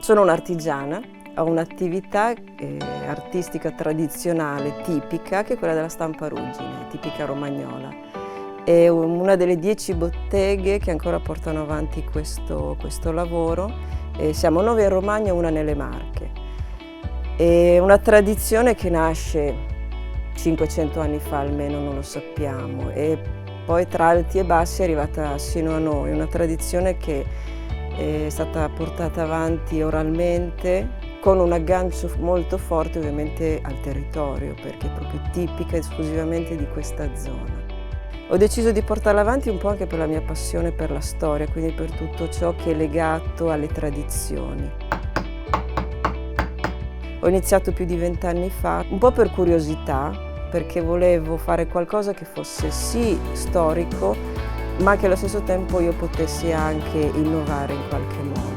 Sono un'artigiana, ho un'attività artistica tradizionale tipica che è quella della stampa ruggine, tipica romagnola. È una delle 10 botteghe che ancora portano avanti questo lavoro. Siamo 9 in Romagna e una nelle Marche. È una tradizione che nasce 500 anni fa almeno, non lo sappiamo, e poi tra alti e bassi è arrivata sino a noi, una tradizione che è stata portata avanti oralmente con un aggancio molto forte ovviamente al territorio, perché è proprio tipica esclusivamente di questa zona. Ho deciso di portarla avanti un po' anche per la mia passione per la storia, quindi per tutto ciò che è legato alle tradizioni. Ho iniziato più di 20 anni fa, un po' per curiosità, perché volevo fare qualcosa che fosse sì storico, ma che allo stesso tempo io potessi anche innovare in qualche modo.